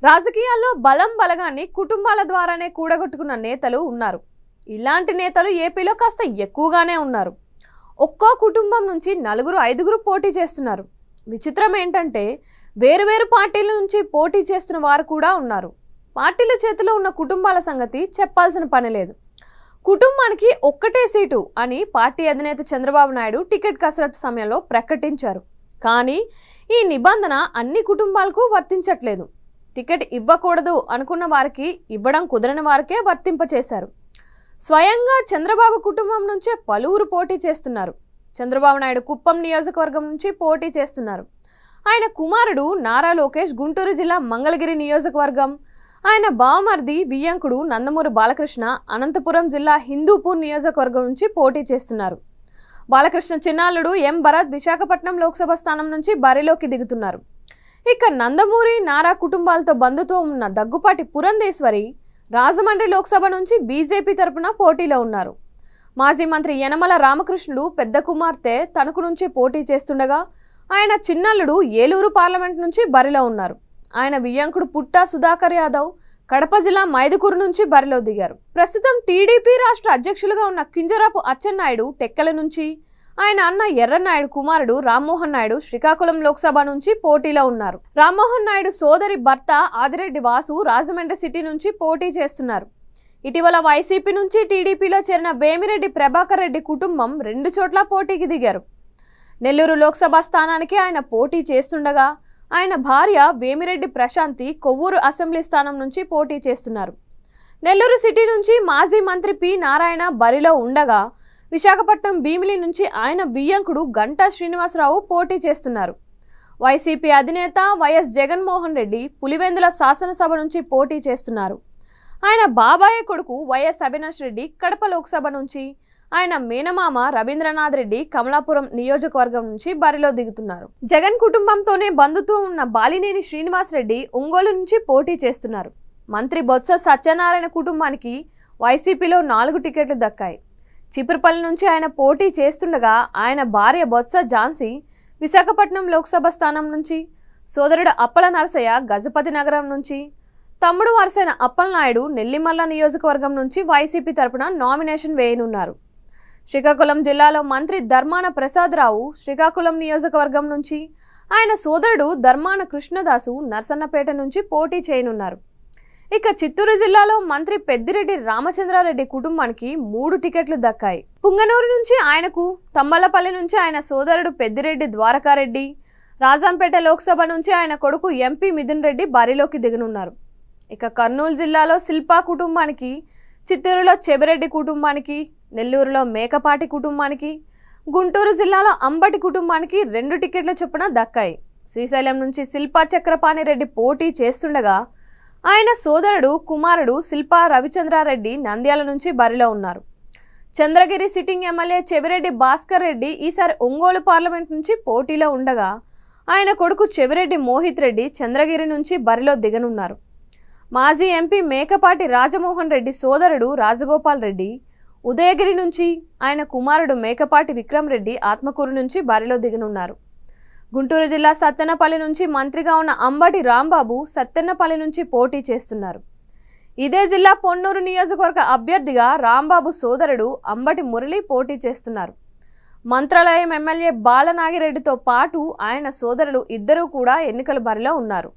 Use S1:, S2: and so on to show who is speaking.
S1: రాజకీయాల్లో బలం బలగాన్ని కుటుంబాల ద్వారానే కూడగొట్టుకున్న నేతలు ఉన్నారు. ఇలాంటి నేతలు ఏపీలో కాస్త ఎక్కువగానే ఉన్నారు. ఒక్కో కుటుంబం నుంచి 4-5 పోటీ చేస్తున్నారు. విచిత్రం ఏంటంటే వేరువేరు పార్టీల నుంచి పోటీ చేస్తున్న వారు కూడా ఉన్నారు. పార్టీల చేతిలో ఉన్న కుటుంబాల సంగతి చెప్పాల్సిన పని లేదు. కుటుంబానికి ఒక్కటే సీటు అని పార్టీ అధినేత చంద్రబాబు నాయుడు టికెట్ కసరత్తు సమయంలో ప్రకటించారు. కానీ ఈ నిబంధన అన్ని కుటుంబాలకు వర్తించట్లేదు. టికెట్ ఇవ్వకూడదు అనుకున్న వారికి ఇవ్వడం కుదరని వారికే వర్తింపచేశారు. స్వయంగా చంద్రబాబు కుటుంబం నుంచే పలువురు పోటీ చేస్తున్నారు. చంద్రబాబు నాయుడు కుప్పం నియోజకవర్గం నుంచి పోటీ చేస్తున్నారు. ఆయన కుమారుడు నారా లోకేష్ గుంటూరు జిల్లా మంగళగిరి నియోజకవర్గం, ఆయన బావమర్ది వియ్యంకుడు నందమూరి బాలకృష్ణ అనంతపురం జిల్లా హిందూపూర్ నియోజకవర్గం నుంచి పోటీ చేస్తున్నారు. బాలకృష్ణ చిన్నాల్లుడు ఎం భరత్ విశాఖపట్నం లోక్సభ స్థానం నుంచి బరిలోకి దిగుతున్నారు. ఇక నందమూరి నారా కుటుంబాలతో బంధుత్వం ఉన్న దగ్గుపాటి పురంధేశ్వరి రాజమండ్రి లోక్సభ నుంచి బీజేపీ తరపున పోటీలో ఉన్నారు. మాజీ మంత్రి యనమల రామకృష్ణుడు పెద్ద కుమార్తె తణుకు నుంచి పోటీ చేస్తుండగా ఆయన చిన్నల్లుడు ఏలూరు పార్లమెంట్ నుంచి బరిలో ఉన్నారు. ఆయన వియ్యంకుడు పుట్టా సుధాకర్ యాదవ్ కడప జిల్లా మైదుకూరు నుంచి బరిలో దిగారు. ప్రస్తుతం టీడీపీ రాష్ట్ర అధ్యక్షులుగా ఉన్న కింజరాపు అచ్చెన్నాయుడు టెక్కల నుంచి, ఆయన అన్న ఎర్రనాయుడు కుమారుడు రామ్మోహన్ నాయుడు శ్రీకాకుళం లోక్సభ నుంచి పోటీలో ఉన్నారు. రామ్మోహన్ నాయుడు సోదరి భర్త ఆదిరెడ్డి వాసు రాజమండ్రి సిటీ నుంచి పోటీ చేస్తున్నారు. ఇటీవల వైసీపీ నుంచి టీడీపీలో చేరిన వేమిరెడ్డి ప్రభాకర్ రెడ్డి కుటుంబం 2 చోట్ల పోటీకి దిగారు. నెల్లూరు లోక్సభ స్థానానికి ఆయన పోటీ చేస్తుండగా ఆయన భార్య వేమిరెడ్డి ప్రశాంతి కొవ్వూరు అసెంబ్లీ స్థానం నుంచి పోటీ చేస్తున్నారు. నెల్లూరు సిటీ నుంచి మాజీ మంత్రి పి నారాయణ బరిలో ఉండగా విశాఖపట్నం భీమిలి నుంచి ఆయన వియ్యంకుడు గంటా శ్రీనివాసరావు పోటీ చేస్తున్నారు. వైసీపీ అధినేత వైఎస్ జగన్మోహన్ రెడ్డి పులివెందుల శాసనసభ నుంచి పోటీ చేస్తున్నారు. ఆయన బాబాయ్ కొడుకు వైఎస్ అవినాష్ రెడ్డి కడప లోక్సభ నుంచి, ఆయన మేనమామ రవీంద్రనాథ్ రెడ్డి కమలాపురం నియోజకవర్గం నుంచి బరిలో దిగుతున్నారు. జగన్ కుటుంబంతోనే బంధుత్వం ఉన్న బాలినేని శ్రీనివాస్ రెడ్డి ఒంగోలు నుంచి పోటీ చేస్తున్నారు. మంత్రి బొత్స సత్యనారాయణ కుటుంబానికి వైసీపీలో 4 టికెట్లు దక్కాయి. చిపురుపల్లి నుంచి ఆయన పోటీ చేస్తుండగా ఆయన భార్య బొత్స ఝాన్సీ విశాఖపట్నం లోక్సభ స్థానం నుంచి, సోదరుడు అప్పల నరసయ్య గజపతి నగరం నుంచి, తమ్ముడు వరుసైన అప్పలనాయుడు నెల్లిమల్ల నియోజకవర్గం నుంచి వైసీపీ తరపున నామినేషన్ వేయనున్నారు. శ్రీకాకుళం జిల్లాలో మంత్రి ధర్మాన ప్రసాదరావు శ్రీకాకుళం నియోజకవర్గం నుంచి, ఆయన సోదరుడు ధర్మాన కృష్ణదాసు నర్సన్నపేట నుంచి పోటీ చేయనున్నారు. ఇక చిత్తూరు జిల్లాలో మంత్రి పెద్దిరెడ్డి రామచంద్రారెడ్డి కుటుంబానికి 3 టికెట్లు దక్కాయి. పుంగనూరు నుంచి ఆయనకు, తమ్మలపల్లి నుంచి ఆయన సోదరుడు పెద్దిరెడ్డి ద్వారకారెడ్డి, రాజంపేట లోక్సభ నుంచి ఆయన కొడుకు ఎంపీ మిథున్ రెడ్డి బరిలోకి దిగనున్నారు. ఇక కర్నూలు జిల్లాలో శిల్పా కుటుంబానికి, చిత్తూరులో చెవిరెడ్డి కుటుంబానికి, నెల్లూరులో మేకపాటి కుటుంబానికి, గుంటూరు జిల్లాలో అంబటి కుటుంబానికి 2 టికెట్ల చొప్పున దక్కాయి. శ్రీశైలం నుంచి శిల్పా చక్రపాణి రెడ్డి పోటీ చేస్తుండగా ఆయన సోదరుడు కుమారుడు శిల్పా రవిచంద్రారెడ్డి నంద్యాల నుంచి బరిలో ఉన్నారు. చంద్రగిరి సిట్టింగ్ ఎమ్మెల్యే చెవిరెడ్డి భాస్కర్ రెడ్డి ఈసారి ఒంగోలు పార్లమెంట్ నుంచి పోటీలో ఉండగా ఆయన కొడుకు చెవిరెడ్డి మోహిత్ రెడ్డి చంద్రగిరి నుంచి బరిలో దిగనున్నారు. మాజీ ఎంపీ మేకపాటి రాజమోహన్ రెడ్డి సోదరుడు రాజగోపాల్ రెడ్డి ఉదయగిరి నుంచి, ఆయన కుమారుడు మేకపాటి విక్రమ్ రెడ్డి ఆత్మకూరు నుంచి బరిలో దిగనున్నారు. గుంటూరు జిల్లా సత్తెనపల్లి నుంచి మంత్రిగా ఉన్న అంబటి రాంబాబు సత్తెనపల్లి నుంచి పోటీ చేస్తున్నారు. ఇదే జిల్లా పొన్నూరు నియోజకవర్గ అభ్యర్థిగా రాంబాబు సోదరుడు అంబటి మురళి పోటీ చేస్తున్నారు. మంత్రాలయం ఎమ్మెల్యే బాలనాగిరెడ్డితో పాటు ఆయన సోదరులు ఇద్దరూ కూడా ఎన్నికల బరిలో ఉన్నారు.